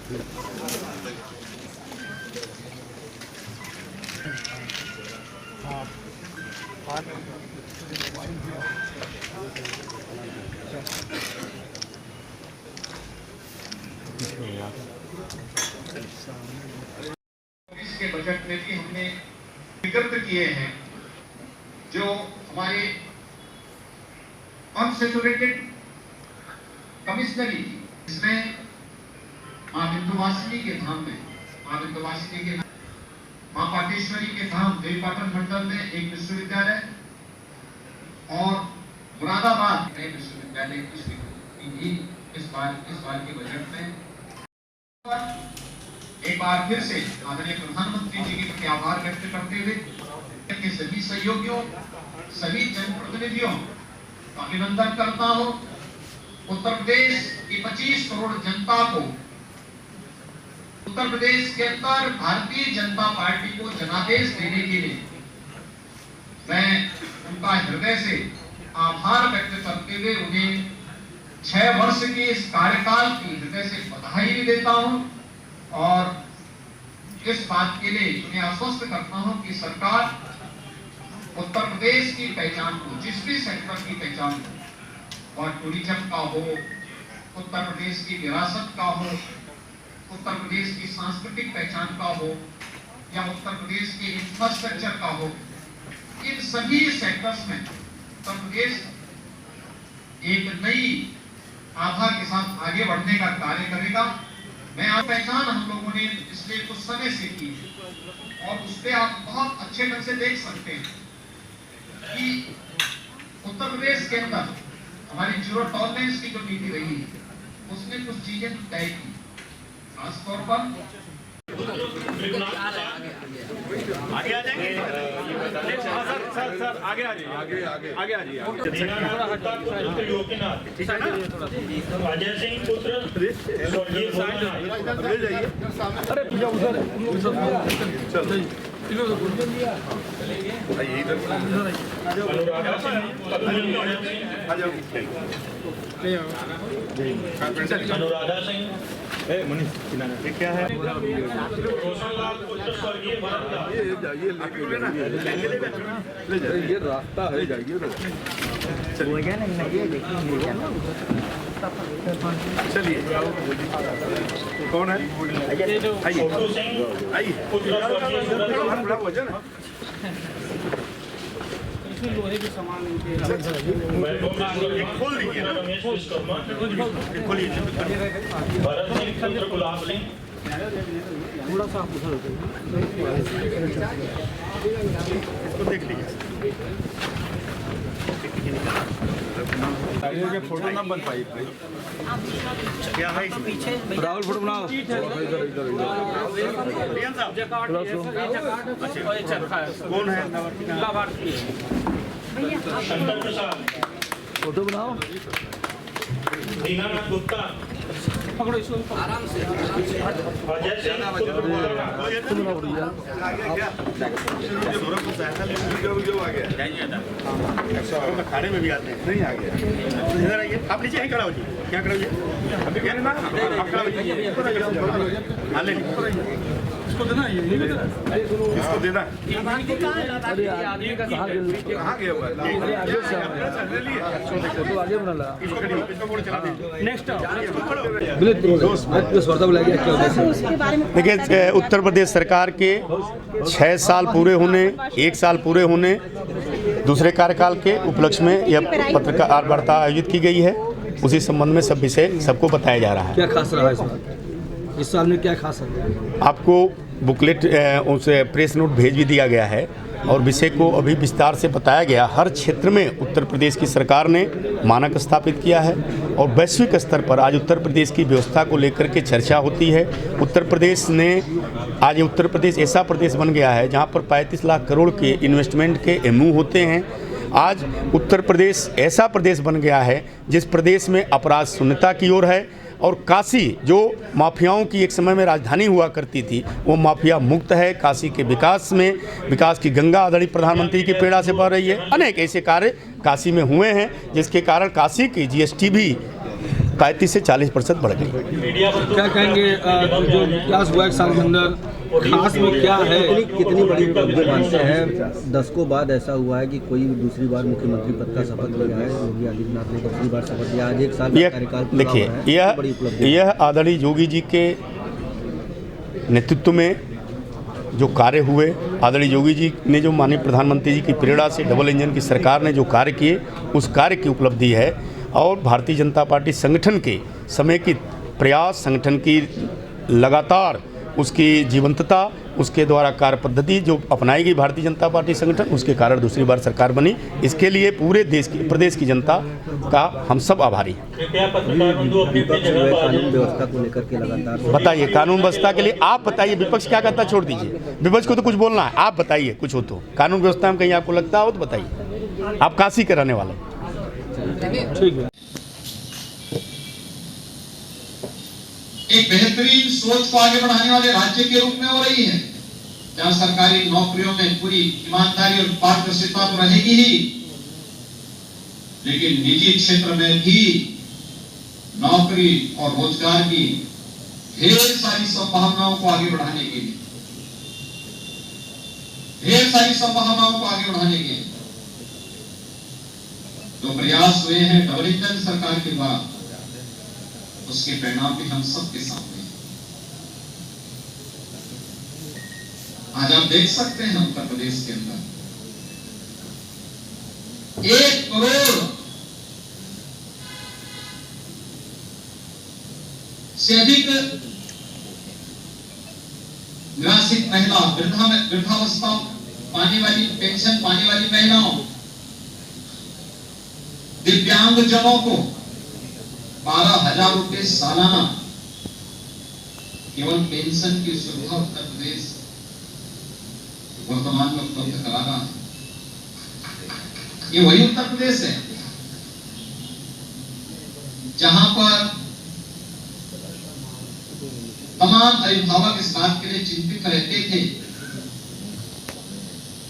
इसके बजट में भी हमने विकल्प किए हैं जो हमारे अनसेचुरेटेड कमिश्नरी, इसमें मां विंध्यवासिनी के धाम में, मां विंध्यवासिनी के मां पाटेश्वरी के धाम देवीपाटन मंडल में एक विश्वविद्यालय और मुरादाबाद में विश्वविद्यालय की स्वीकृति भी इस बार के बजट में। एक बार फिर से आदरणीय प्रधानमंत्री जी के प्रति आभार व्यक्त करते हुए के सभी सहयोगियों, सभी जनप्रतिनिधियों का अभिनंदन करता हूं। उत्तर प्रदेश की 25 करोड़ जनता को उत्तर प्रदेश के अंदर भारतीय जनता पार्टी को जनादेश देने के लिए मैं उनका हृदय से आभार व्यक्त करते हुए उन्हें 6 वर्ष के इस कार्यकाल की हृदय से बधाई भी देता हूं और इस बात के लिए मैं आश्वस्त करता हूं कि सरकार उत्तर प्रदेश की पहचान को, जिस भी सेक्टर की पहचान को, और टूरिज्म का हो, उत्तर प्रदेश की विरासत का हो, उत्तर प्रदेश की सांस्कृतिक पहचान का हो या उत्तर प्रदेश के इंफ्रास्ट्रक्चर का हो, इन सभी सेक्टर्स में उत्तर प्रदेश एक नई आभा के साथ आगे बढ़ने का कार्य करेगा। मैं आप पहचान हम लोगों ने पिछले कुछ समय से की और उस पर आप बहुत अच्छे ढंग से देख सकते हैं कि उत्तर प्रदेश के अंदर हमारी जीरो टॉलरेंस की जो नीति रही है उसने कुछ चीजें तय की, खासतौर पर आगे आ जाएंगे सर आगे आ जाइए आगे आ जाइए अजय सिंह पुत्र स्वर्गीय अरे अनुराधा सिंह मनीष क्या है रोशनलाल पुत्र स्वर्गीय ये रास्ता है, जाइए चलिए कौन है छोटू सिंह पुत्र स्वर्गीय लोहे के सामान खोल दीजिए रमेश विश्वकर्मा, खोलिए भरत सिंह पुत्र गुलाब सिंह, थोड़ा सा उधर इसको देख लीजिए के फोटो ना बन पाई क्या है पीछे राहुल फोटो बनाओ कौन है शंकर प्रसाद, फोटो बनाओ दीनानाथ गुप्ता, पकड़ो इसको आराम से अजय सिंह पुत्र गुलाब, खाने में भी आते हैं नहीं आ गया इधर आइए आप नीचे ही खड़ा होइए क्या खड़ा होइए अभी क्या ना आप खड़ा होइए हाँ ले इसको देना इसको देना अरे आदमी का कहाँ गया हुआ फोटो आगे बना ला इसको बोर्ड चला दें नेक्स्ट देखिए उत्तर प्रदेश सरकार के 6 साल पूरे होने, 1 साल पूरे होने, दूसरे कार्यकाल के उपलक्ष्य में यह पत्रकार वार्ता आयोजित की गई है। उसी संबंध में सब विषय सबको बताया जा रहा है। क्या खास रहा है इस साल में, क्या खास है? आपको बुकलेट उसे प्रेस नोट भेज भी दिया गया है और विषय को अभी विस्तार से बताया गया। हर क्षेत्र में उत्तर प्रदेश की सरकार ने मानक स्थापित किया है और वैश्विक स्तर पर आज उत्तर प्रदेश की व्यवस्था को लेकर के चर्चा होती है। उत्तर प्रदेश ऐसा प्रदेश बन गया है जहां पर 35 लाख करोड़ के इन्वेस्टमेंट के एमओयू होते हैं। आज उत्तर प्रदेश ऐसा प्रदेश बन गया है जिस प्रदेश में अपराध शून्यता की ओर है और काशी जो माफियाओं की एक समय में राजधानी हुआ करती थी वो माफिया मुक्त है। काशी के विकास की गंगा आदरणीय प्रधानमंत्री की प्रेरणा से बह रही है। अनेक ऐसे कार्य काशी में हुए हैं जिसके कारण काशी की जीएसटी भी 35 से 40% बढ़ गई। क्या कहेंगे जो विकास हुआ 1 साल के अंदर खास में क्या है? कितनी बड़ी उपलब्धि मानते हैं? 10 को बाद ऐसा हुआ है कि कोई दूसरी बार मुख्यमंत्री पद का शपथ लिया है। योगी आदित्यनाथ ने दूसरी बार शपथ लिया। आज 1 साल का कार्यकाल पूरा हुआ है। देखिए, यह आदरणीय योगी जी के नेतृत्व में जो कार्य हुए, आदरणीय योगी जी ने जो माननीय प्रधानमंत्री जी की प्रेरणा से डबल इंजन की सरकार ने जो कार्य किए, उस कार्य की उपलब्धि है। और भारतीय जनता पार्टी संगठन के समेकित प्रयास, संगठन की लगातार उसकी जीवंतता, उसके द्वारा कार्य पद्धति जो अपनाई गई भारतीय जनता पार्टी संगठन, उसके कारण दूसरी बार सरकार बनी। इसके लिए पूरे देश की, प्रदेश की जनता का हम सब आभारी हैं। कानून व्यवस्था को लेकर के लगातार बताइए, कानून व्यवस्था के लिए आप बताइए, विपक्ष क्या कहता, छोड़ दीजिए, विपक्ष को तो कुछ बोलना है। आप बताइए कुछ हो तो, कानून व्यवस्था में कहीं आपको लगता हो तो बताइए। आप काशी के रहने वाले। ठीक है। एक बेहतरीन सोच को आगे बढ़ाने वाले राज्य के रूप में हो रही है, जहां सरकारी नौकरियों में पूरी ईमानदारी और पारदर्शिता तो रहेगी ही, लेकिन निजी क्षेत्र में भी नौकरी और रोजगार की ढेर सारी संभावनाओं को आगे बढ़ाने के लिए, ढेर सारी संभावनाओं को आगे बढ़ाने के लिए जो प्रयास हुए हैं डबल इंजन सरकार के द्वारा, उसके परिणाम भी हम सबके सामने हैं। आज आप देख सकते हैं उत्तर प्रदेश के अंदर 1 करोड़ से अधिक निराश्रित महिला, वृद्धावस्था पाने वाली, पेंशन पाने वाली महिलाओं, दिव्यांगजनों को 12,000 रुपए सालाना केवल पेंशन की सुविधा उत्तर प्रदेश वर्तमान में उपलब्ध करा रहा है। ये वही उत्तर प्रदेश है जहां पर तमाम अभिभावक इस बात के लिए चिंतित रहते थे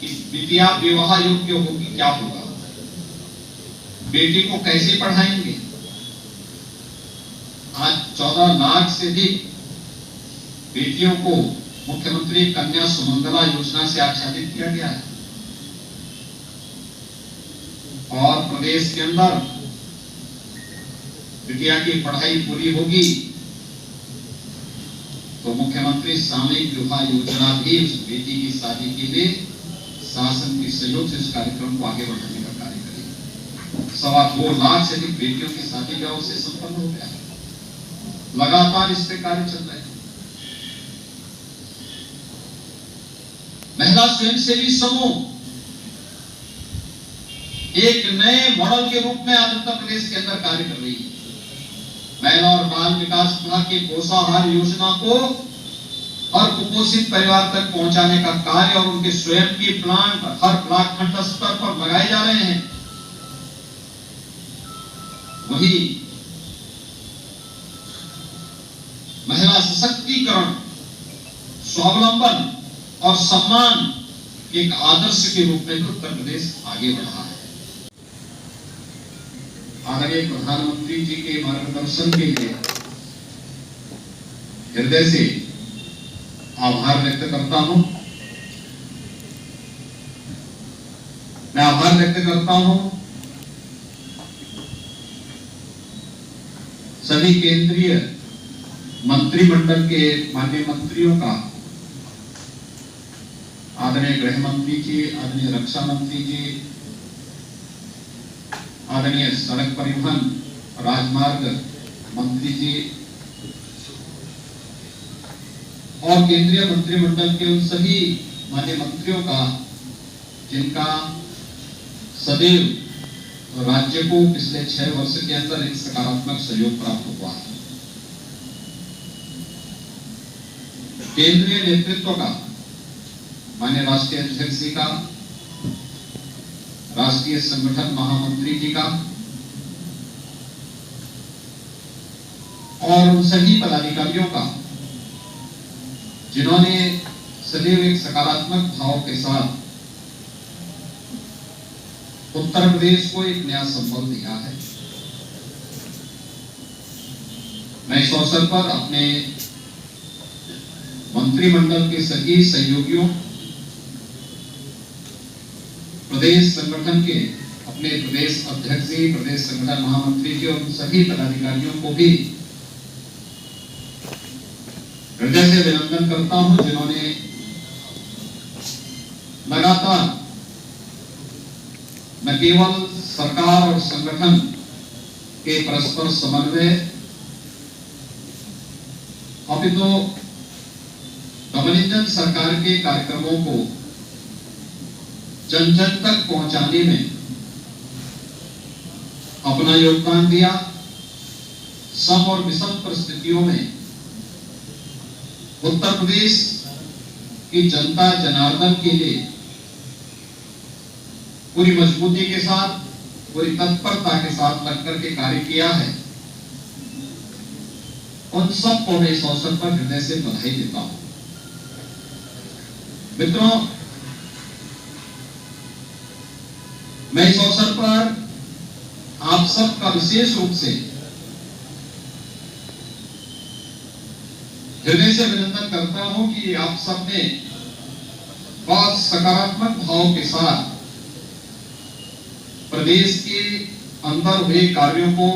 कि बिटिया विवाह योग्य होगी, क्या होगा, बेटी को कैसे पढ़ाएंगे। आज 14 लाख से अधिक बेटियों को मुख्यमंत्री कन्या सुमंगला योजना से आच्छादित किया गया है और प्रदेश के अंदर बिटिया की पढ़ाई पूरी होगी तो मुख्यमंत्री सामूहिक विवाह योजना भी उस बेटी की शादी के लिए शासन के सहयोग से इस कार्यक्रम को आगे बढ़ाने का कार्य करेगी। 2.25 लाख से अधिक बेटियों की शादी का उससे संपन्न हो गया है। लगातार इस पे कार्य चल रहे हैं। महिला स्वयंसेवी समूह एक नए मॉडल के रूप में आज उत्तर प्रदेश के अंदर कार्य कर रही है। महिला और बाल विकास विभाग की पोषाहार योजना को हर कुपोषित परिवार तक पहुंचाने का कार्य और उनके स्वयं की प्लांट हर ब्लॉक खंड स्तर पर लगाए जा रहे हैं। वही महिला सशक्तिकरण, स्वावलंबन और सम्मान के एक आदर्श के रूप में उत्तर प्रदेश आगे बढ़ा है। आदरणीय प्रधानमंत्री जी के मार्गदर्शन के लिए हृदय से आभार व्यक्त करता हूं। मैं आभार व्यक्त करता हूं सभी केंद्रीय मंत्रिमंडल के माननीय मंत्रियों का, आदरणीय गृह मंत्री जी, आदरणीय रक्षा मंत्री जी, आदरणीय सड़क परिवहन राजमार्ग मंत्री जी और केंद्रीय मंत्रिमंडल के उन सभी माननीय मंत्रियों का जिनका सदैव राज्य को पिछले 6 वर्ष के अंदर एक सकारात्मक सहयोग प्राप्त हुआ है। केंद्रीय नेतृत्व का, माननीय राष्ट्रीय अध्यक्ष जी का, राष्ट्रीय संगठन महामंत्री जी का और उन सभी पदाधिकारियों का जिन्होंने सदैव एक सकारात्मक भाव के साथ उत्तर प्रदेश को एक नया संबल दिया है। मैं इस अवसर पर अपने मंत्रिमंडल के सभी सहयोगियों, प्रदेश संगठन के अपने प्रदेश अध्यक्ष जी, प्रदेश संगठन महामंत्री जी और सभी पदाधिकारियों को भी हृदय से अभिनंदन करता हूं, जिन्होंने लगातार न केवल सरकार और संगठन के परस्पर समन्वय अपितु डबल सरकार के कार्यक्रमों को जन जन तक पहुंचाने में अपना योगदान दिया। सम और विषम परिस्थितियों में उत्तर प्रदेश की जनता जनार्दन के लिए पूरी मजबूती के साथ, पूरी तत्परता के साथ लगकर के कार्य किया है। उन सबको मैं इस अवसर पर हृदय से बधाई देता हूं। मित्रों, मैं इस अवसर पर आप सबका विशेष रूप से हृदय से अभिनंदन करता हूं कि आप सबने बहुत सकारात्मक भाव के साथ प्रदेश के अंदर हुए कार्यों को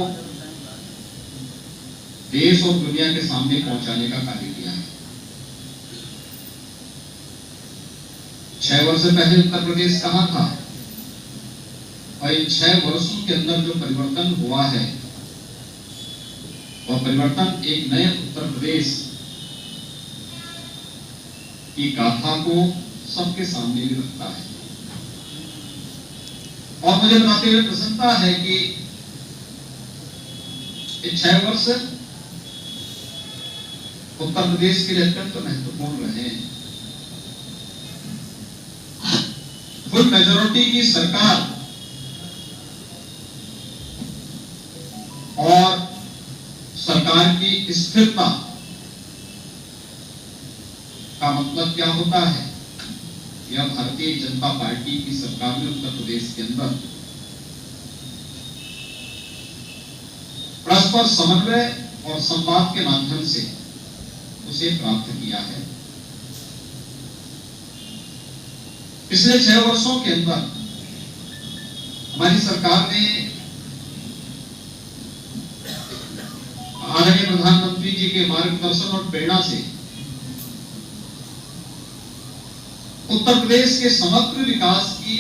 देश और दुनिया के सामने पहुंचाने का कार्य किया है। 6 वर्ष पहले उत्तर प्रदेश कहां था और इन 6 वर्षों के अंदर जो परिवर्तन हुआ है, वह परिवर्तन एक नए उत्तर प्रदेश की गाथा को सबके सामने भी रखता है। और मुझे बताते हुए प्रसन्नता है कि ये 6 वर्ष उत्तर प्रदेश के लिए अत्यंत महत्वपूर्ण रहे। फुल मेजॉरिटी की सरकार और सरकार की स्थिरता का मतलब क्या होता है? यह भारतीय जनता पार्टी की सरकार ने उत्तर प्रदेश के अंदर परस्पर समन्वय और संवाद के माध्यम से उसे प्राप्त किया है। पिछले 6 वर्षों के अंदर हमारी सरकार ने आदरणीय प्रधानमंत्री जी के मार्गदर्शन और प्रेरणा से उत्तर प्रदेश के समग्र विकास की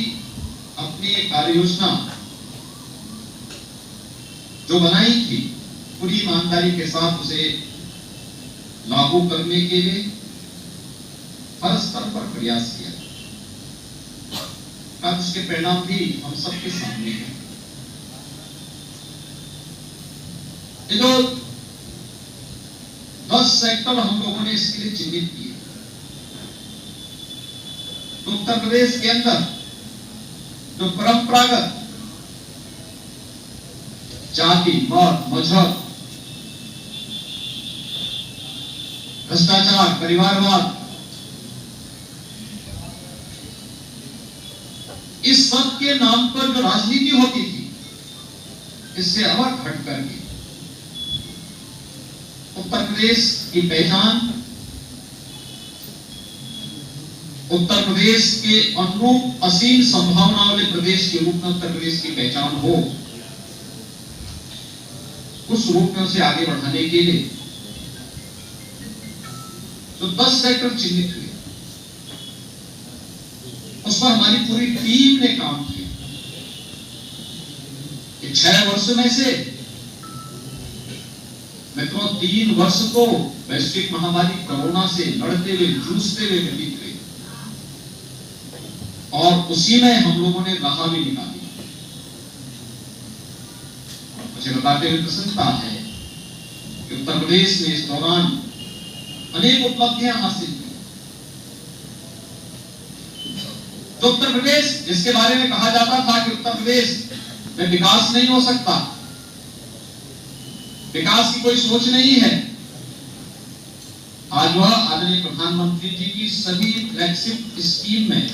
अपनी कार्य योजना जो बनाई थी, पूरी ईमानदारी के साथ उसे लागू करने के लिए हर स्तर पर प्रयास किया। अब उसके परिणाम भी हम सबके सामने हैं। ये जो 10 सेक्टर हम लोगों ने इसके लिए चिन्हित किए, तो उत्तर प्रदेश के अंदर जो परंपरागत जाति, मत, मजहब, भ्रष्टाचार, परिवारवाद, इस सब के नाम पर जो राजनीति होती थी, इससे अलग हट करके उत्तर प्रदेश की पहचान, उत्तर प्रदेश के अनुरूप असीम संभावना वाले प्रदेश के रूप में उत्तर प्रदेश की पहचान हो, उस रूप में उसे आगे बढ़ाने के लिए तो 10 सेक्टर चिन्हित हुए, उस पर हमारी पूरी टीम ने काम किया। 6 वर्ष में से मित्रों 3 वर्ष तो वैश्विक महामारी कोरोना से लड़ते हुए, जूझते हुए व्यतीत हुए, और उसी में हम लोगों ने राह भी निकाली। मुझे बताते हुए प्रसन्नता है कि उत्तर प्रदेश ने इस दौरान अनेक उपलब्धियां हासिल की। तो उत्तर प्रदेश, जिसके बारे में कहा जाता था कि उत्तर प्रदेश में विकास नहीं हो सकता, विकास की कोई सोच नहीं है, आज वह आदरणीय प्रधानमंत्री जी की सभी फ्लैगशिप स्कीम में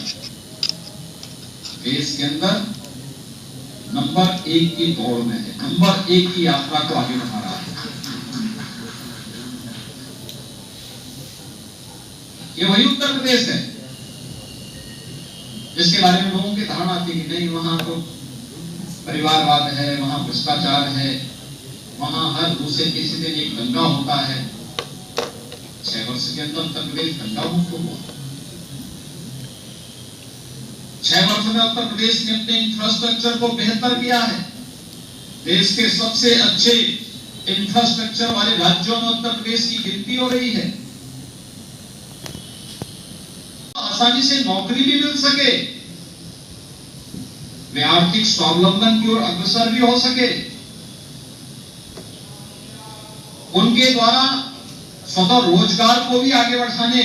देश के अंदर नंबर 1 की दौड़ में है, नंबर 1 की यात्रा को आगे बढ़ा रहा है। ये वही उत्तर प्रदेश है जिसके बारे में लोगों की धारणा थी कि नहीं वहां तो परिवारवाद है, वहां भ्रष्टाचार है, वहां हर दूसरे तीसरे दिन एक दंगा होता है। 6 वर्ष के अंदर उत्तर प्रदेश दंगा मुक्त हुआ। 6 वर्ष में उत्तर प्रदेश ने अपने इंफ्रास्ट्रक्चर को बेहतर किया है। देश के सबसे अच्छे इंफ्रास्ट्रक्चर वाले राज्यों में उत्तर प्रदेश की गिनती हो रही है। आसानी से नौकरी भी मिल सके, वे आर्थिक स्वावलंबन की ओर अग्रसर भी हो सके, उनके द्वारा स्वतः रोजगार को भी आगे बढ़ाने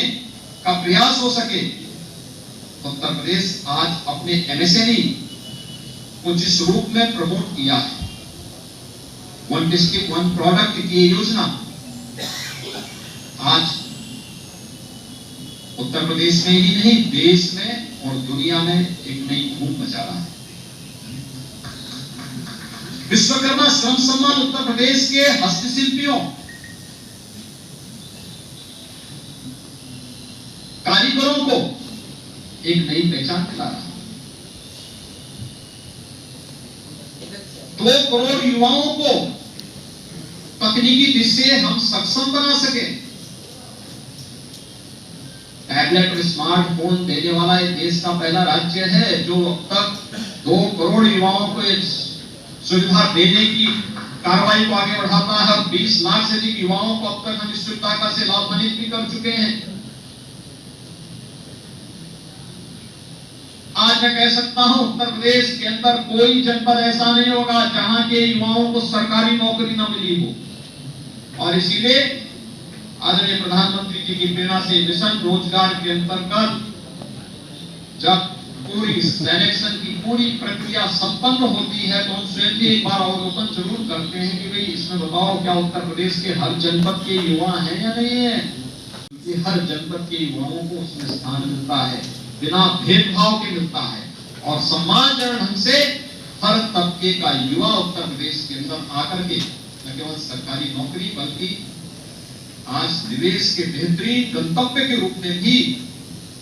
का प्रयास हो सके। उत्तर प्रदेश आज अपने एमएसएमई को जिस रूप में प्रमोट किया है, वन डिस्ट्रिक्ट वन प्रोडक्ट की योजना आज उत्तर प्रदेश में ही नहीं देश में और दुनिया में एक नई धूम मचा रहा है। विश्वकर्मा श्रम सम्मान उत्तर प्रदेश के हस्तशिल्पियों, कारीगरों को एक नई पहचान दिला रहा है। 2 करोड़ युवाओं को तकनीकी दृष्टि से हम सक्षम बना सके। टैबलेट और स्मार्टफोन देने वाला ये देश का पहला राज्य है जो अब तक 2 करोड़ युवाओं को सुविधा देने की कार्रवाई को आगे बढ़ाता है और 20 लाख से अधिक युवाओं को अब तक हम इस सुविधा से लाभान्वित भी कर चुके हैं। आज मैं कह सकता हूं उत्तर प्रदेश के अंदर कोई जनपद ऐसा नहीं होगा जहां के युवाओं को सरकारी नौकरी न मिली हो। और इसीलिए आदरणीय प्रधानमंत्री जी की प्रेरणा से मिशन रोजगार के अंतर्गत जब पूरी सिलेक्शन की पूरी प्रक्रिया संपन्न होती है तो हम स्वयं भी एक बार अवलोकन जरूर करते हैं कि भाई इसमें बताओ क्या उत्तर प्रदेश के हर जनपद के युवा हैं या नहीं है। क्योंकि हर जनपद के युवाओं को उसमें स्थान मिलता है, बिना भेदभाव के मिलता है और सम्मानजनक ढंग से हर तबके का युवा उत्तर प्रदेश के अंदर आकर के न केवल सरकारी नौकरी बल्कि आज निवेश के बेहतरीन गंतव्य के रूप में भी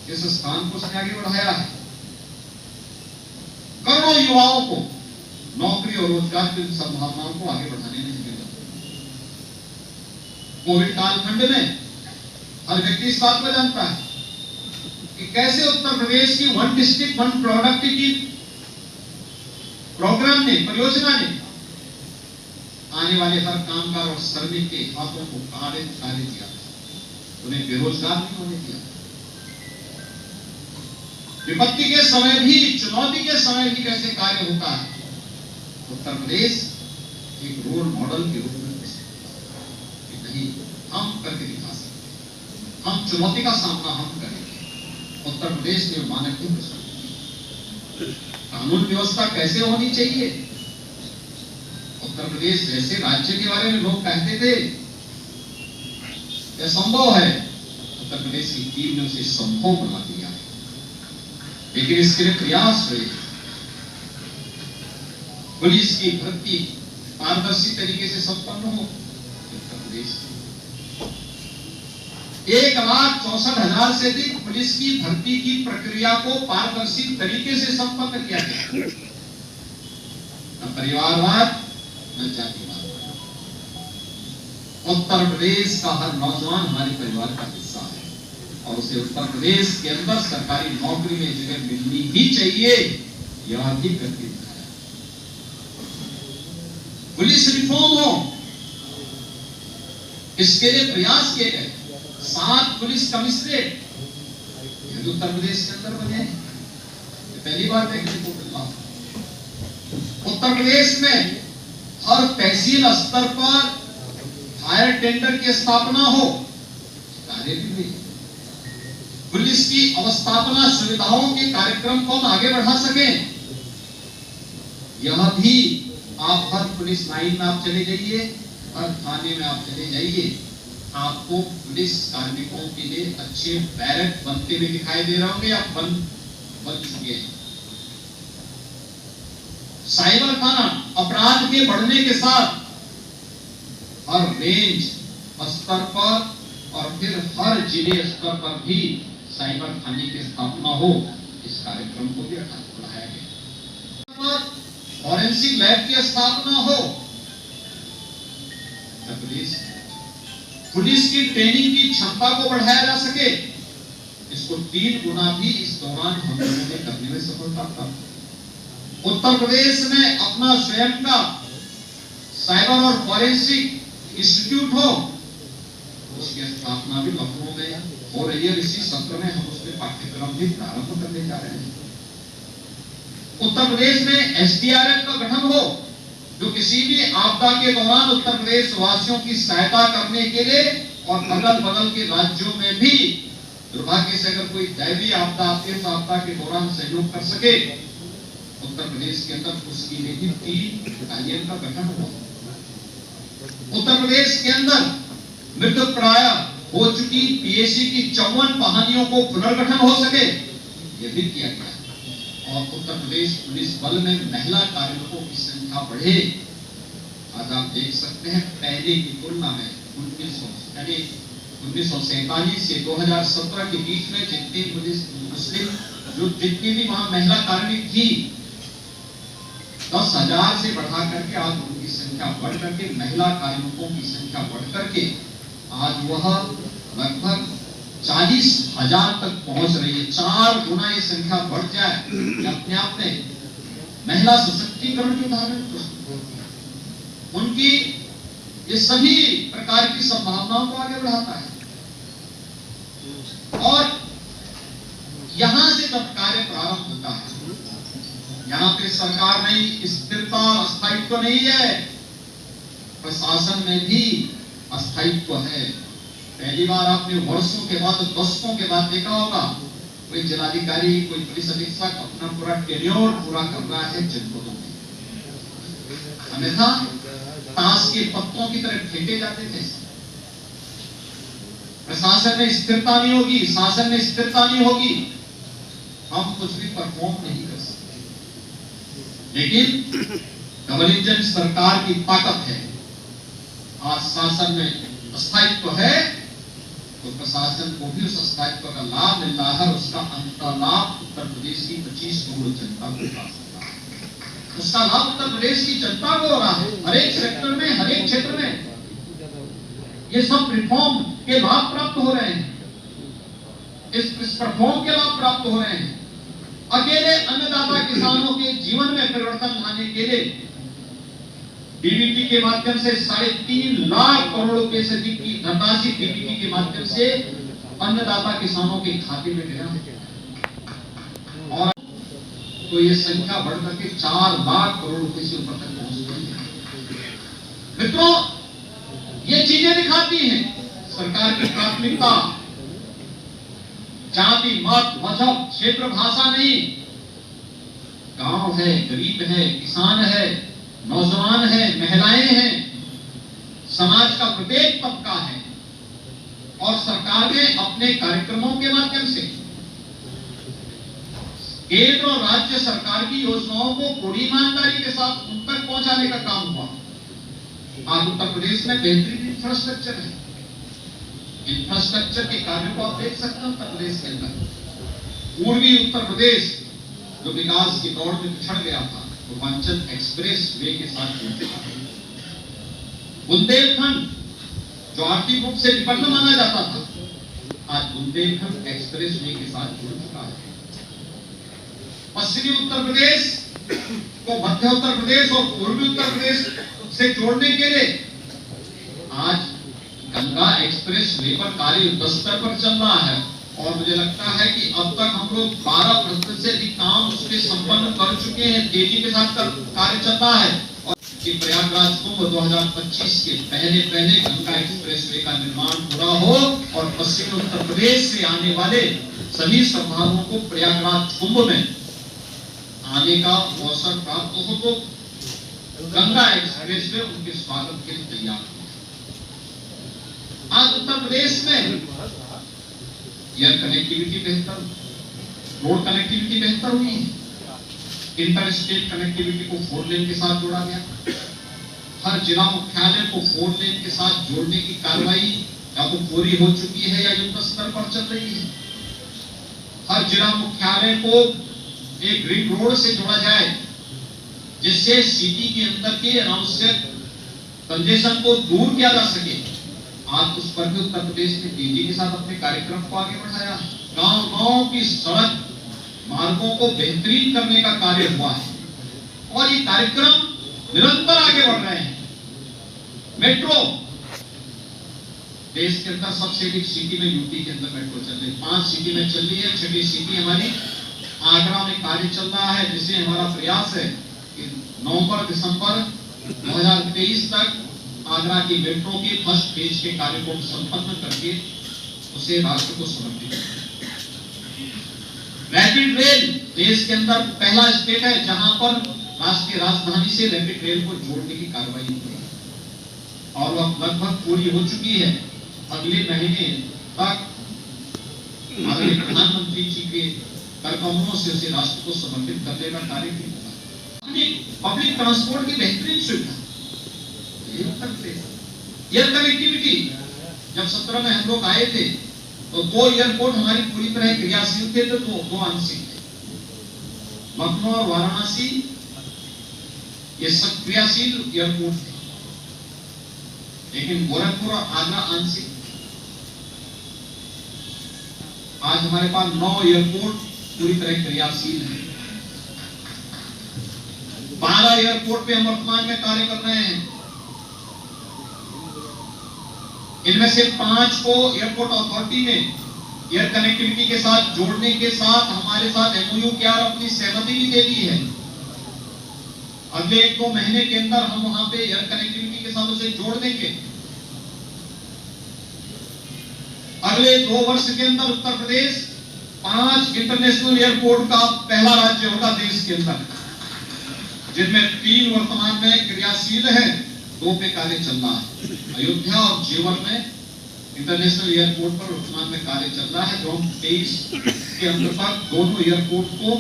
इस स्थान को उसने आगे बढ़ाया है। करोड़ों युवाओं को नौकरी और रोजगार की संभावनाओं को आगे बढ़ाने में मिला। कोविड कालखंड में हर व्यक्ति इस बात को जानता है कि कैसे उत्तर प्रदेश की वन डिस्ट्रिक्ट वन प्रोडक्ट की प्रोग्राम ने, परियोजना ने आने वाले हर कामगार और श्रमिक के हाथों को कार्य दिया, उन्हें बेरोजगार नहीं होने दिया। विपत्ति के समय भी, चुनौती के समय भी कैसे कार्य होता है, उत्तर प्रदेश एक रोल मॉडल के रूप में नहीं हम करके दिखा सकते, हम चुनौती का सामना हम करेंगे। उत्तर प्रदेश ने मानक की प्रस्तुत, कानून व्यवस्था कैसे होनी चाहिए। उत्तर प्रदेश जैसे राज्य के बारे में लोग कहते थे यह संभव है, उत्तर प्रदेश की टीम ने उसे संभव बना दिया है। लेकिन इसके लिए प्रयास हुए। पुलिस की भर्ती पारदर्शी तरीके से संपन्न हो। उत्तर प्रदेश 1,64,000 से अधिक पुलिस की भर्ती की प्रक्रिया को पारदर्शी तरीके से संपन्न किया गया। न परिवारवाद न जातिवाद। उत्तर प्रदेश का हर नौजवान हमारे परिवार का हिस्सा है और उसे उत्तर प्रदेश के अंदर सरकारी नौकरी में जगह मिलनी ही चाहिए, यह भी करके दिखाया। पुलिस रिफॉर्म हो, इसके लिए प्रयास किए गए। 7 पुलिस कमिश्नरेट यह उत्तर प्रदेश के अंदर बने, पहली बार देखने को मिला। उत्तर प्रदेश में हर तहसील स्तर पर हायर टेंडर की स्थापना हो, कार्य भी हुई। पुलिस की अवस्थापना सुविधाओं के कार्यक्रम को हम आगे बढ़ा सकें, यह भी आप हर पुलिस लाइन में आप चले जाइए, हर थाने में आप चले जाइए, आपको पुलिस कार्मिकों के लिए अच्छे बैरक बनते हुए दिखाई दे रहे होंगे या बन चुके हैं। साइबर थाना अपराध के बढ़ने के साथ हर रेंज स्तर पर और फिर हर जिले स्तर पर भी साइबर थाने की स्थापना हो, इस कार्यक्रम को भी बढ़ाया गया। फॉरेंसिक लैब की स्थापना हो, पुलिस की ट्रेनिंग की क्षमता को बढ़ाया जा सके, इसको 3 गुना भी इस दौरान हम लोगों ने करने में सफलता प्राप्त। उत्तर प्रदेश में अपना स्वयं का साइबर और फॉरेंसिक इंस्टीट्यूट हो, उसकी स्थापना भी लखनऊ में हो रही है। इसी सत्र में हम उसके पाठ्यक्रम भी प्रारंभ करने जा रहे हैं। उत्तर प्रदेश में एसडीआरएफ का गठन हो, जो किसी भी आपदा के दौरान उत्तर प्रदेश वासियों की सहायता करने के लिए और अगल बगल के राज्यों में भी दुर्भाग्य से अगर कोई दैवीय आपदा आती है तो आपदा के दौरान सहयोग कर सके, उत्तर प्रदेश के अंदर उसके लिए भी 3 बटालियन का गठन हुआ। उत्तर प्रदेश के अंदर मृतप्राय हो चुकी पीएसी की 54 कहानियों को पुनर्गठन हो सके, यह भी किया गया। और उत्तर प्रदेश पुलिस बल में महिला कार्मिकों की संख्या बढ़े। आज आप देख सकते हैं पहले की तुलना में 1947 से 2017 के बीच में जितनी पुलिस मुस्लिम जो जितनी भी वहां महिला कार्मिक थी, 10,000 से बढ़ा करके आज उनकी संख्या बढ़ करके महिला कार्मिकों की संख्या बढ़ करके आज वह लगभग 40,000 तक पहुंच रही है। 4 गुना ये संख्या बढ़ जाए, अपने आप में महिला सशक्तिकरण के उदाहरण। उनकी ये सभी प्रकार की संभावनाओं को आगे बढ़ाता है। और यहां से जब कार्य प्रारंभ होता है, यहां पे सरकार नहीं, स्थिरता और स्थायित्व नहीं है, प्रशासन में भी अस्थायित्व है। पहली बार आपने वर्षों के बाद, दशकों के बाद देखा होगा, कोई जिलाधिकारी, कोई पुलिस अधीक्षक अपना पूरा टेन्योर पूरा कर रहा है जनपदों में। अन्यथा ताश के पत्तों की तरह फेंके जाते थे। प्रशासन में स्थिरता नहीं होगी, शासन में स्थिरता नहीं होगी, हम कुछ भी परफॉर्म नहीं कर सकते। लेकिन डबल इंजन सरकार की ताकत है। आज शासन में अस्थायित्व है तो प्रशासन को भी उस स्थायित्व का लाभ मिल रहा है। उसका अंतर्लाभ उत्तर प्रदेश की 25 करोड़ जनता को उठा सकता है। उसका लाभ उत्तर प्रदेश की जनता को हो रहा है। हर एक सेक्टर में, हर एक क्षेत्र में ये सब रिफॉर्म के लाभ प्राप्त हो रहे हैं, इस रिफॉर्म के लाभ प्राप्त हो रहे हैं। अकेले अन्नदाता किसानों के जीवन में परिवर्तन लाने के लिए डीबीटी के माध्यम से 3.5 लाख करोड़ रुपए से अधिक की धनराशि डीबीटी के माध्यम से अन्नदाता किसानों के खाते में गया और तो ये संख्या बढ़कर के 4 लाख करोड़ रुपए से ऊपर तक पहुंच गई है। मित्रों, ये चीजें दिखाती हैं सरकार की प्राथमिकता जाति, मत, मजहब, क्षेत्र, भाषा नहीं। गांव है, गरीब है, किसान है, नौजवान है, महिलाएं हैं, समाज का प्रत्येक तबका है। और सरकार ने अपने कार्यक्रमों के माध्यम से केंद्र और राज्य सरकार की योजनाओं को पूरी ईमानदारी के साथ उन तक पहुंचाने का काम हुआ। आज उत्तर प्रदेश में बेहतरीन इंफ्रास्ट्रक्चर है। इंफ्रास्ट्रक्चर के कार्यों को आप देख सकते हैं उत्तर प्रदेश के अंदर। पूर्वी उत्तर प्रदेश जो विकास की दौड़ में पिछड़ गया था, पूर्वांचल एक्सप्रेस वे के साथ जुड़ चुका है। बुंदेलखंड जो आर्थिक रूप से विपन्न माना जाता था, आज बुंदेलखंड एक्सप्रेस वे के साथ जुड़ चुका है। पश्चिमी उत्तर प्रदेश को मध्य उत्तर प्रदेश और पूर्वी उत्तर प्रदेश से जोड़ने के लिए आज गंगा एक्सप्रेस वे पर कार्य युद्ध स्तर पर चल रहा है। और मुझे लगता है कि अब तक हम लोग 12% से अधिक काम उसमें संपन्न कर चुके हैं। तेजी के साथ कार्य चल रहा है और कि प्रयागराज कुंभ 2025 के पहले गंगा एक्सप्रेस वे का निर्माण पूरा हो और पश्चिमी उत्तर प्रदेश से आने वाले सभी श्रद्धालुओं को प्रयागराज कुंभ में आने का अवसर प्राप्त हो तो गंगा एक्सप्रेस वे उनके स्वागत के लिए तैयार हो। आज उत्तर प्रदेश में एयर कनेक्टिविटी बेहतर, रोड कनेक्टिविटी बेहतर हुई है। इंटर स्टेट कनेक्टिविटी को 4 लेन के साथ जोड़ा गया। हर जिला मुख्यालय को 4 लेन के साथ जोड़ने की कार्रवाई या तो पूरी हो चुकी है या युद्ध स्तर पर चल रही है। हर जिला मुख्यालय को एक रिंग रोड से जोड़ा जाए, जिससे सिटी के अंदर के अनावश्यक कंजेशन को दूर किया जा सके। आज उस पर भी उत्तर प्रदेश ने तेजी के साथ अपने कार्यक्रम को आगे बढ़ाया। गांव-गांव की सड़क मार्गों को बेहतरीन करने का कार्य हुआ है और ये कार्यक्रम निरंतर आगे बढ़ रहे हैं। मेट्रो देश के अंदर सबसे अधिक सिटी में यूपी के अंदर मेट्रो चल रही है, 5 सिटी में चल रही है। 6वीं सिटी हमारी आगरा में कार्य चल रहा है, जिसे हमारा प्रयास है कि नवंबर-दिसंबर 2023 तक आगरा की मेट्रो के फर्स्ट फेज के कार्य को संपन्न करके उसे राष्ट्र को समर्पित करें। रैपिड रेल देश के अंदर पहला स्टेट है जहां पर राष्ट्रीय राजधानी से रैपिड रेल को जोड़ने की कार्रवाई हुई है और वह लगभग पूरी हो चुकी है। अगले महीने तक आदरणीय प्रधानमंत्री जी के करकमलों से उसे राष्ट्र को समर्पित करने का कार्य भी होगा। पब्लिक ट्रांसपोर्ट की बेहतरीन सुविधा, एयर कनेक्टिविटी, जब 17 में हम लोग आए थे तो 2 एयरपोर्ट हमारी पूरी तरह क्रियाशील थे, तो 2 आंशिक थे। लखनऊ और वाराणसी ये सब क्रियाशील एयरपोर्ट थे, लेकिन गोरखपुर और आगरा आंशिक। आज हमारे पास 9 एयरपोर्ट पूरी तरह क्रियाशील है। 12 एयरपोर्ट पे हम वर्तमान में कार्य कर रहे हैं। इनमें से 5 को एयरपोर्ट अथॉरिटी ने एयर कनेक्टिविटी के साथ जोड़ने के साथ हमारे साथ एमओयू किया और अपनी सहमति भी दे दी है। अगले 1-2 महीने के अंदर हम वहां पे एयर कनेक्टिविटी के साथ उसे जोड़ देंगे। अगले 2 वर्ष के अंदर उत्तर प्रदेश 5 इंटरनेशनल एयरपोर्ट का पहला राज्य होगा देश के अंदर, जिनमें 3 वर्तमान में क्रियाशील है, 2 पे कार्य चल रहा है। अयोध्या और जेवर में इंटरनेशनल एयरपोर्ट पर वर्तमान में कार्य चल रहा है, जो हम 23 के अंतर्गत दोनों एयरपोर्ट को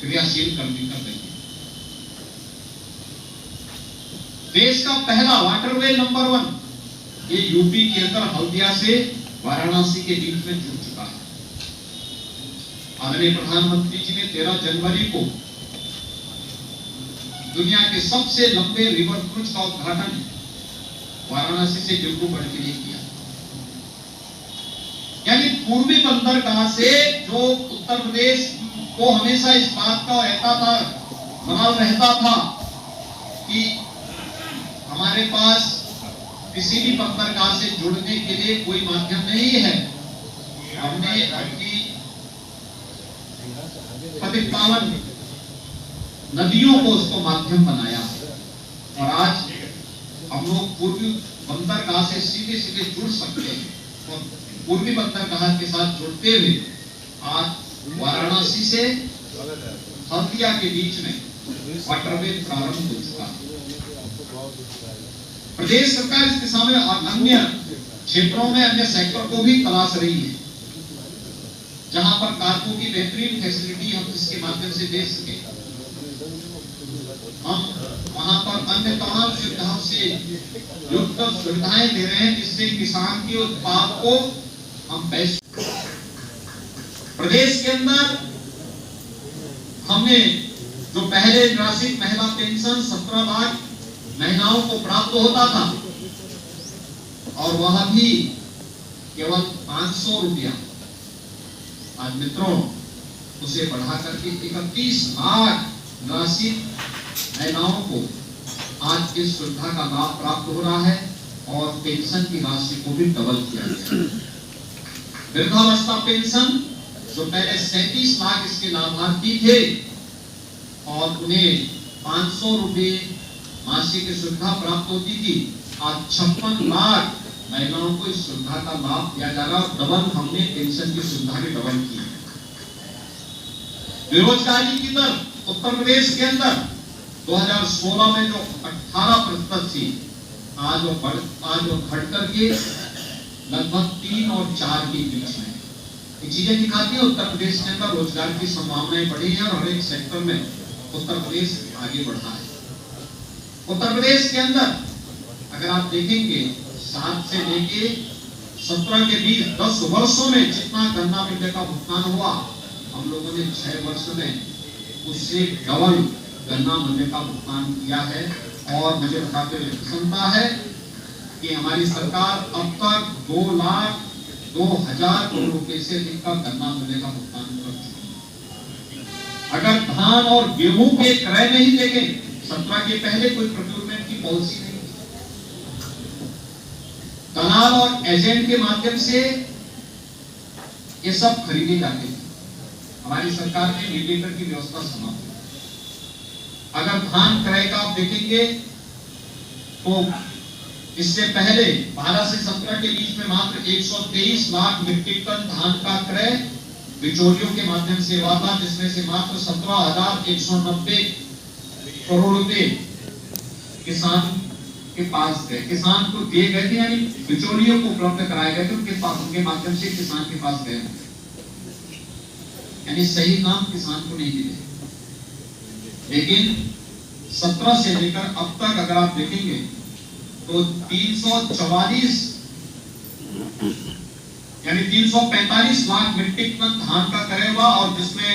क्रियाशील कर देंगे। देश का पहला वाटरवे नंबर 1 ये यूपी के अंदर हल्दिया से वाराणसी के बीच में जुड़ चुका है। आदरणीय प्रधानमंत्री जी ने 13 जनवरी को दुनिया के सबसे लंबे रिवर क्रूज का उद्घाटन वाराणसी से डिब्रूगढ़ के लिए किया। यानी पूर्वी बंदरगाह से जो उत्तर प्रदेश को हमेशा इस बात का रहता था, बना रहता था कि हमारे पास किसी भी बंदरगाह से जुड़ने के लिए कोई माध्यम नहीं है, हमने अपनी 55 नदियों को उसको माध्यम बनाया और आज हम लोग पूर्वी बंदरगाह से सीधे सीधे जुड़ सकते हैं और पूर्वी बंदरगाह के साथ जुड़ते हुए आज वाराणसी से हल्दिया के बीच में वाटरवे प्रारंभ हो चुका है। प्रदेश सरकार इस दिशा में अन्य क्षेत्रों में अन्य सेक्टर को भी तलाश रही है, जहां पर कार्गो की बेहतरीन फैसिलिटी हम इसके माध्यम से दे सके। हम वहां पर अन्य तमाम सुविधाओं से युक्त सुविधाएं दे रहे हैं, जिससे किसान के उत्पाद को हम प्रदेश के अंदर हमने जो पहले राष्ट्रीय महिला पेंशन 17 लाख महिलाओं को प्राप्त होता था और वह भी केवल 500 रुपया, आज मित्रों उसे बढ़ा करके 31 लाख राशि महिलाओं को आज इस सुविधा का लाभ प्राप्त हो रहा है और पेंशन की राशि को भी डबल किया गया। वृद्धावस्था पेंशन जो पहले 37 लाख इसके लाभार्थी थे और उन्हें 500 रुपए मासिक की सुविधा प्राप्त होती थी, आज 56 लाख महिलाओं को इस सुविधा का लाभ दिया जा रहा है। डबल हमने पेंशन की सुविधा भी डबल की। बेरोजगारी की दर उत्तर प्रदेश के अंदर 2016 में जो 18% थी, आज वो घटकर के लगभग 3 और 4 के बीच में। ये चीजें दिखाती है उत्तर प्रदेश के अंदर रोजगार की संभावनाएं बढ़ी हैं और हर एक सेक्टर में उत्तर प्रदेश आगे बढ़ा है। उत्तर प्रदेश के अंदर अगर आप देखेंगे 7 से लेके 17 के बीच 10 वर्षों में जितना गन्ना मूल्य का भुगतान हुआ, हम लोगों ने 6 वर्ष में उससे डबल गन्ना मूल्य का भुगतान किया है। और मुझे बताते हुए प्रसन्नता है कि हमारी सरकार अब तक 2,02,000 करोड़ रुपए से अधिक का गन्ना मूल्य का भुगतान कर चुकी है। अगर धान और गेहूं के क्रय नहीं देंगे, 17 के पहले कोई प्रोक्योरमेंट की पॉलिसी नहीं, दलाल और एजेंट के माध्यम से ये सब खरीदे जाते थे। हमारी सरकार ने मीडिएटर की व्यवस्था समाप्त की। अगर धान क्रय का आप देखेंगे तो इससे पहले 12 से 17 के बीच में मात्र 123 लाख मीट्रिक टन धान का क्रय बिचौलियों के माध्यम से हुआ था, जिसमें से मात्र 17,190 करोड़ रुपए किसान के पास गए, किसान को दिए गए थे, यानी बिचौलियों को उपलब्ध कराए गए थे, उनके पास, उनके माध्यम से किसान के पास गए, यानी सही काम किसान को नहीं मिले। लेकिन 17 से लेकर अब तक अगर आप देखेंगे तो 344 यानी 345 लाख मीट्रिक टन धान का क्रय हुआ, और जिसमें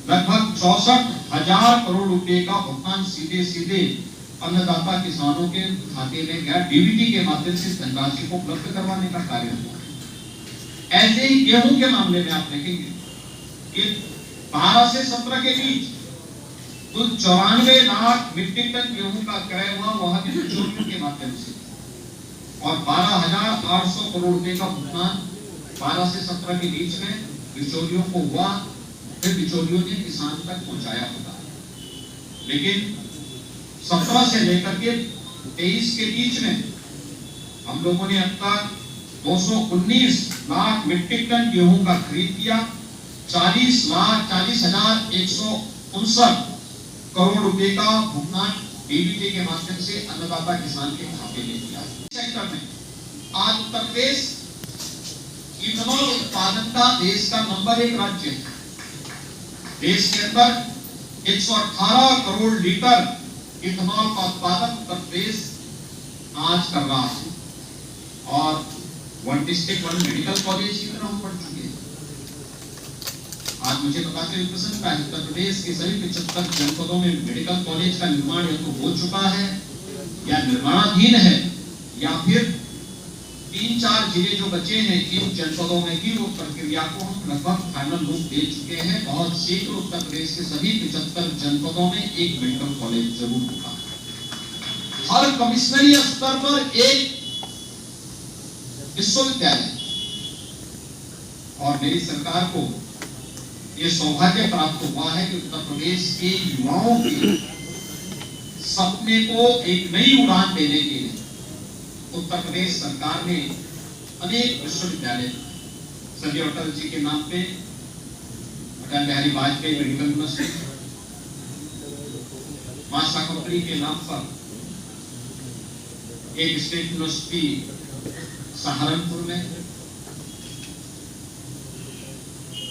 लगभग 64,000 करोड़ रुपए का भुगतान सीधे सीधे अन्नदाता किसानों के खाते में गया, डीबीटी के माध्यम से धनराशि को उपलब्ध करवाने का कार्य हुआ। ऐसे ही गेहूं के मामले में आप देखेंगे कि 12 से 17 के बीच कुल 94 लाख मीट्रिक टन गेहूं का क्रय हुआ, वह भी बिचौलियों के माध्यम से, और 12,800 करोड़ रुपए का भुगतान 12 से 17 के बीच में बिचौलियों को हुआ, फिर बिचौलियों ने किसान तक पहुंचाया होगा। लेकिन 17 से लेकर के 23 के बीच में हम लोगों ने अब तक 219 लाख मीट्रिक टन गेहूं का खरीद किया, 40,40,159 करोड़ रुपए का भुगतान डीबीटी के माध्यम से अन्नदाता किसान के खाते में किया। सेक्टर में आज उत्तर प्रदेश इथेनॉल उत्पादन का देश का नंबर 1 राज्य है। देश के अंदर 118 करोड़ लीटर इथेनॉल का उत्पादन उत्तर प्रदेश आज कर रहा है, और 1 डिस्ट्रिक्ट 1 मेडिकल कॉलेज की तरह हम पढ़ चुके हैं। आज मुझे बताते हुए प्रसन्नता है, उत्तर प्रदेश के सभी 75 जनपदों में मेडिकल कॉलेज का निर्माण या तो हो चुका है या निर्माणाधीन है, या फिर 3-4 जिले जो बचे हैं इन जनपदों में की वो प्रक्रिया को हम लगभग फाइनल रूप दे चुके हैं। बहुत शीघ्र उत्तर प्रदेश के सभी 75 जनपदों में एक मेडिकल कॉलेज जरूर होगा। हर कमिश्नरी स्तर पर एक विश्वविद्यालय, और मेरी सरकार को ये सौभाग्य प्राप्त हुआ है कि उत्तर प्रदेश के युवाओं के सपने को एक नई उड़ान देने के लिए उत्तर प्रदेश सरकार ने अनेक विश्वविद्यालय, संजय अटल जी के नाम पे अटल बिहारी वाजपेयी मेडिकल यूनिवर्सिटी, माशा कंपनी के नाम पर एक स्टेट यूनिवर्सिटी सहारनपुर में,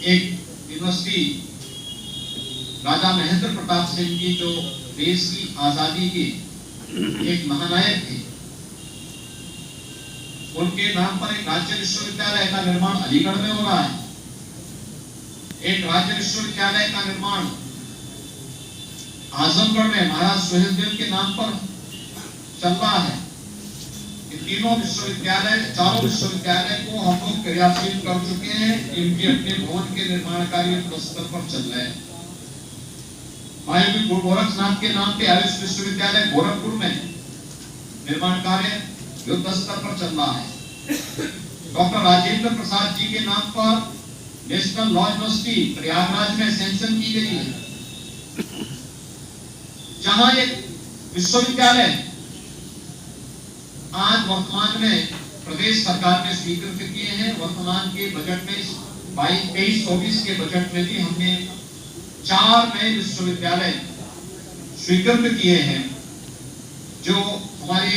एक यूनिवर्सिटी राजा महेंद्र प्रताप सिंह जी जो देश की आजादी के एक महानायक थे, उनके नाम पर एक राज्य विश्वविद्यालय का निर्माण अलीगढ़ में हो रहा है। एक राज्य विश्वविद्यालय का निर्माण आजमगढ़ में महाराज सुहेलदेव के नाम पर चल रहा है। तीनों विश्वविद्यालय, चारों विश्वविद्यालय को हम लोग क्रियाशील कर चुके हैं। इनके अपने भवन के निर्माण कार्य स्तर पर चल रहे हैं। गुरु गोरखनाथ के नाम पे आयुष विश्वविद्यालय गोरखपुर में निर्माण कार्य युद्ध स्तर पर चल रहा है। डॉक्टर राजेंद्र प्रसाद जी के नाम पर नेशनल लॉ यूनिवर्सिटी प्रयागराज में सैंक्शन की गई है, जहां एक विश्वविद्यालय आज वर्तमान में प्रदेश सरकार ने स्वीकृत किए हैं। वर्तमान के बजट में 22-24 के बजट में भी हमने 4 नए विश्वविद्यालय स्वीकृत किए हैं, जो हमारे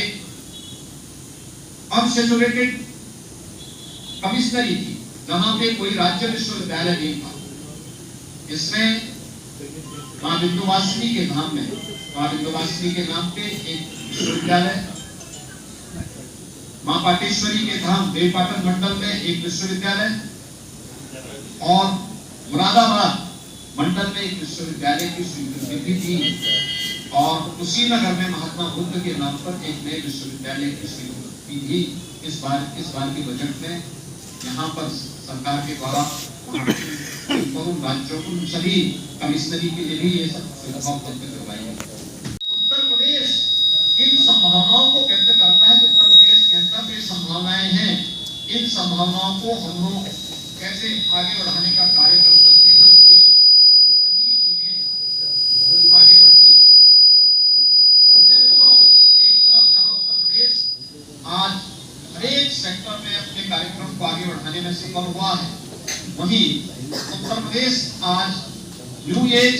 अनसैचुरेटेड कमिश्नरी थी, जहां पे कोई राज्य विश्वविद्यालय नहीं था। इसमें मां विंध्यवासिनी के नाम पे एक विश्वविद्यालय, मां पाटेश्वरी के धाम देवपाटन मंडल में एक विश्वविद्यालय और मुरादाबाद मंडल में एक विश्वविद्यालय की स्वीकृति थी और कुशीनगर में महात्मा बुद्ध के नाम पर एक नए विश्वविद्यालय की स्वीकृति भी इस बार के बजट में यहाँ पर सरकार के द्वारा राज्यों को सभी कमिश्नरी के लिए भी ये सब सुविधा उपलब्ध करवाई है। उत्तर प्रदेश इन संभावनाओं को व्यक्त करता है कि उत्तर प्रदेश के अंदर जो संभावनाएं हैं, इन संभावनाओं को हम लोग कैसे आगे बढ़ाने का कार्य कर सकते हैं, ये सभी चीजें आगे बढ़ती हैं। एक तरफ जहां उत्तर प्रदेश आज हर एक सेक्टर में अपने कार्यक्रम को आगे बढ़ाने में सफल हुआ है, वहीं उत्तर प्रदेश आज न्यू एज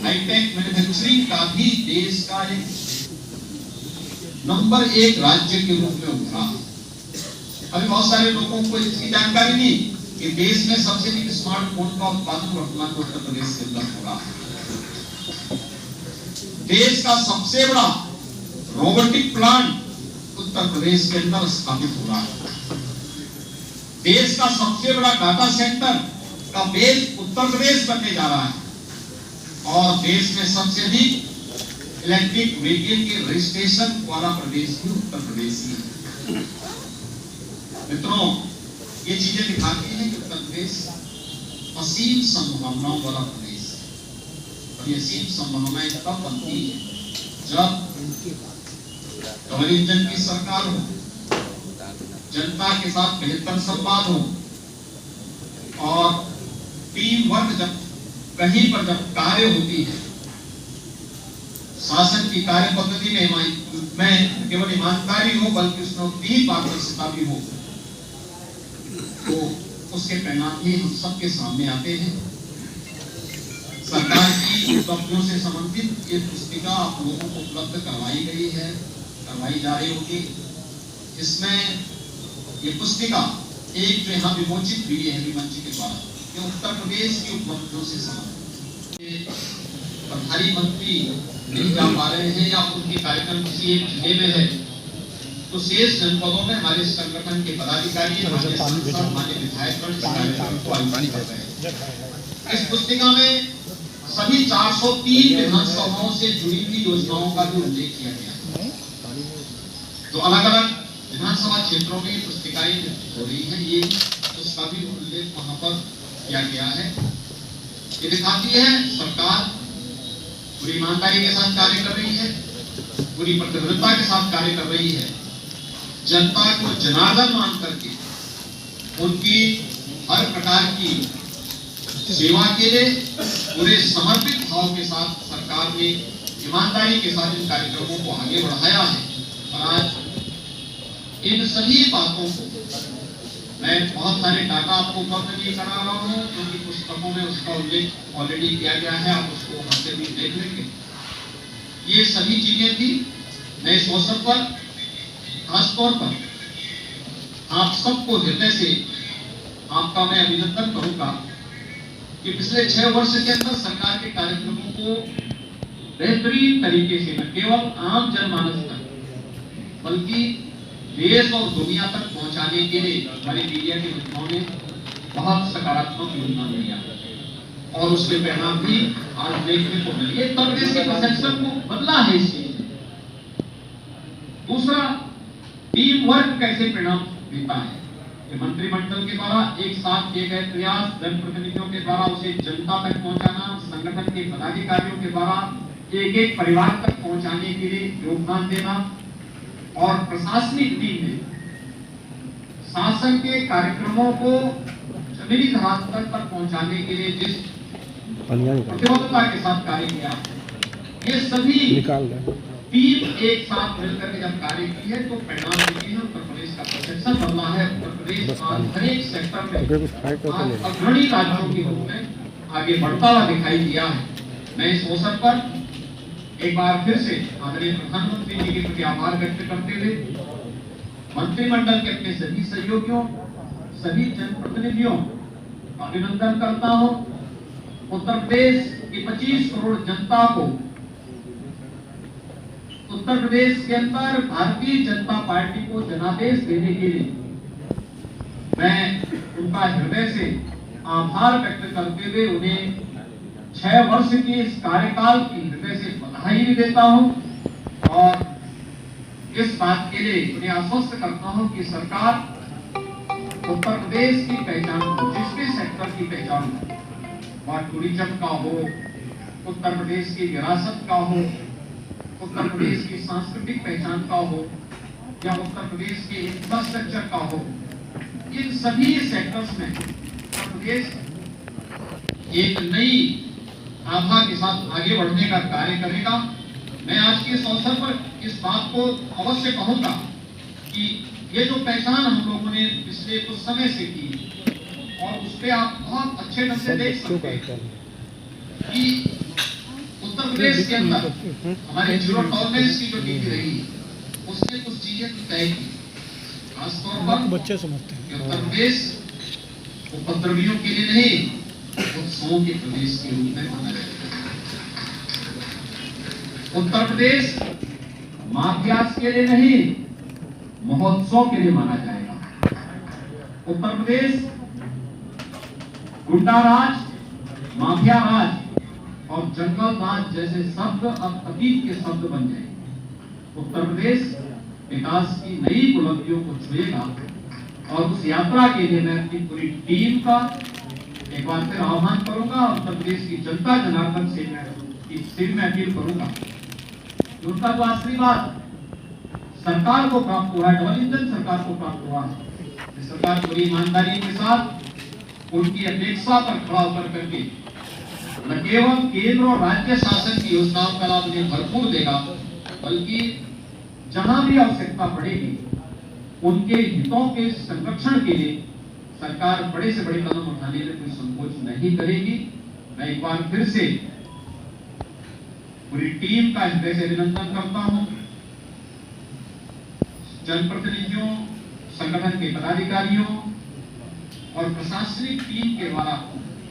हाईटेक मैन्युफैक्चरिंग का भी देश का एक नंबर 1 राज्य के रूप में उभरा है। अभी बहुत सारे लोगों को इसकी जानकारी नहीं कि देश में सबसे अधिक स्मार्टफोन का उत्पादन वर्तमान में उत्तर प्रदेश के अंदर हो रहा है। देश का सबसे बड़ा रोबोटिक प्लांट उत्तर प्रदेश के अंदर स्थापित हो रहा है। देश का सबसे बड़ा डाटा सेंटर का बेस उत्तर प्रदेश बनने जा रहा है और देश में सबसे अधिक इलेक्ट्रिक व्हीकल के रजिस्ट्रेशन वाला प्रदेश भी उत्तर प्रदेश ही है। मित्रों, ये चीजें दिखाती हैं कि उत्तर प्रदेश असीम संभावनाओं वाला प्रदेश है और ये असीम संभावनाएं तब बनती है जब डबल इंजन की सरकार हो, जनता के साथ बेहतर संवाद हो और टीम वर्क जब कहीं पर जब कार्य होती है, शासन की कार्य पद्धति में केवल ईमानदारी हो बल्कि उसमें उतनी ही पारदर्शिता भी हो, तो उसके परिणाम ही हम सबके सामने आते हैं। सरकार की उपलब्धियों से संबंधित ये पुस्तिका आप लोगों को उपलब्ध करवाई गई है, करवाई जा रही होगी। इसमें ये पुस्तिका एक जो यहाँ विमोचित हुई है मंच के द्वारा, ये उत्तर प्रदेश की उपलब्धियों से संबंधित प्रभारी मंत्री नहीं जा पा रहे हैं या उनके कार्यक्रम किसी एक जिले में है, तो शेष जनपदों में हमारे संगठन के पदाधिकारी हमारे विधायकगण कार्यक्रम को आयोजित कर रहे हैं। इस पुस्तिका में सभी 403 विधानसभाओं से जुड़ी हुई योजनाओं का भी उल्लेख किया गया है। तो अलग अलग विधानसभा क्षेत्रों में पुस्तिकाएं हो रही है, ये उसका भी उल्लेख वहां पर किया गया है। ये दिखाती है सरकार पूरी ईमानदारी के साथ कार्य कर रही है, पूरी प्रतिबद्धता के साथ कार्य कर रही है, जनता को जनार्दन मान करके उनकी हर प्रकार की सेवा के लिए पूरे समर्पित भाव के साथ सरकार ने ईमानदारी के साथ इन कार्यक्रमों को आगे बढ़ाया है। और आज इन सभी बातों को मैं बहुत सारे डाटा आपको उपलब्ध नहीं करा रहा हूँ, क्योंकि पुस्तकों में उसका उल्लेख ऑलरेडी किया गया है, आप उसको वहां से भी देख लेंगे। ये सभी चीजें थी। मैं इस अवसर पर खासतौर पर आप सबको हृदय से आपका मैं अभिनंदन करूंगा कि पिछले 6 वर्ष के अंदर सरकार के कार्यक्रमों को बेहतरीन तरीके से न केवल आम जनमानस तक बल्कि देश और दुनिया तक पहुंचाने के लिए हमारे मीडिया के मित्रों ने बहुत सकारात्मक योगदान दिया और उसके परिणाम भी आज देखने को मिले। उत्तर प्रदेश के परसेप्शन को बदला है इस चीज ने। दूसरा, टीम वर्क कैसे परिणाम देता है। मंत्रिमंडल के द्वारा एक साथ किए गए प्रयास, जनप्रतिनिधियों के द्वारा उसे जनता तक पहुंचाना, संगठन के पदाधिकारियों के द्वारा एक एक परिवार तक पहुंचाने के लिए योगदान देना और प्रशासनिक टीम ने शासन के कार्यक्रमों को जमीनी धरातल तक पहुंचाने के लिए जिस प्रतिबद्धता के साथ कार्य किया, ये सभी टीम एक साथ मिलकर के जब कार्य की है तो परिणाम देखिए है उत्तर प्रदेश का परसेप्शन बदला है। उत्तर प्रदेश आज हर एक सेक्टर में अग्रणी राज्यों के रूप में आगे बढ़ता हुआ दिखाई दिया है। मैं इस अवसर पर एक बार फिर से आदरणीय प्रधानमंत्री जी के प्रति आभार व्यक्त करते हुए मंत्रिमंडल के अपने सभी सहयोगियों, सभी जनप्रतिनिधियों का अभिनंदन करता हूं। उत्तर प्रदेश की 25 करोड़ जनता को उत्तर प्रदेश के अंदर भारतीय जनता पार्टी को जनादेश देने के लिए मैं उनका हृदय से आभार व्यक्त करते हुए उन्हें 6 वर्ष के इस कार्यकाल की हृदय से बधाई भी देता हूं और इस बात के लिए उन्हें आश्वस्त करता हूं कि सरकार उत्तर प्रदेश की पहचान हो, जिस भी सेक्टर की पहचान हो, वह टूरिज्म का हो, उत्तर प्रदेश की विरासत का हो, उत्तर प्रदेश की सांस्कृतिक पहचान का हो या उत्तर प्रदेश के इंफ्रास्ट्रक्चर का हो, इन सभी सेक्टर्स में उत्तर प्रदेश एक नई आभा के साथ आगे बढ़ने का कार्य करेगा। मैं आज के इस अवसर पर इस बात को अवश्य कहूंगा कि ये जो पहचान हम लोगों ने पिछले कुछ समय से की और उस पर आप बहुत अच्छे ढंग से देख सकते हैं कि उत्तर प्रदेश के अंदर हमारी जीरो टॉलरेंस की जो नीति रही उसने कुछ चीजें तय की, खासतौर पर बच्चे समझते हैं उत्तर प्रदेश उपद्रवियों के लिए नहीं उत्सवों के प्रदेश के रूप में माना जाता है। उत्तर प्रदेश माफियाज के लिए नहीं महोत्सव के लिए माना जाएगा। उत्तर प्रदेश गुंडा राज, माफिया राज और जंगल राज जैसे शब्द अब अतीत के शब्द बन जाएंगे। उत्तर प्रदेश विकास की नई बुलंदियों को छुएगा और उस यात्रा के लिए मैं अपनी पूरी टीम का एक बार फिर आह्वान करूंगा। उत्तर प्रदेश की जनता जनार्दन से मैं इस सिर में अपील करूंगा, उनका जो आशीर्वाद सरकार को प्राप्त हुआ है, डबल इंजन सरकार को प्राप्त हुआ है, सरकार पूरी ईमानदारी के साथ उनकी अपेक्षा पर खड़ा होकर करके न केवल केंद्र और राज्य शासन की योजनाओं का लाभ उन्हें भरपूर देगा, बल्कि जहां भी आवश्यकता पड़ेगी उनके हितों के संरक्षण के लिए सरकार बड़े से बड़े कदम उठाने में कोई संकोच नहीं करेगी। मैं एक बार फिर से पूरी टीम का हृदय से अभिनंदन करता हूं। जनप्रतिनिधियों, संगठन के पदाधिकारियों और प्रशासनिक टीम के द्वारा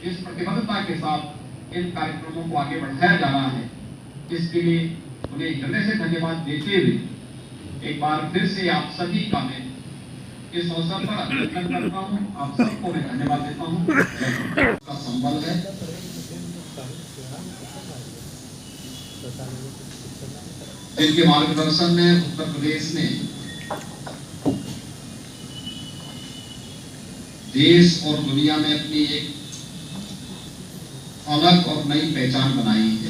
इस प्रतिबद्धता के साथ इन कार्यक्रमों को आगे बढ़ाया जा रहा है, इसके लिए उन्हें हृदय से धन्यवाद देते हुए एक बार फिर से आप सभी का मैं इस अवसर पर अभिनंदन करता हूं। आप सबको मैं धन्यवाद देता हूं। का संबल है जिनके मार्गदर्शन में उत्तर प्रदेश ने देश और दुनिया में अपनी एक अलग और नई पहचान बनाई है।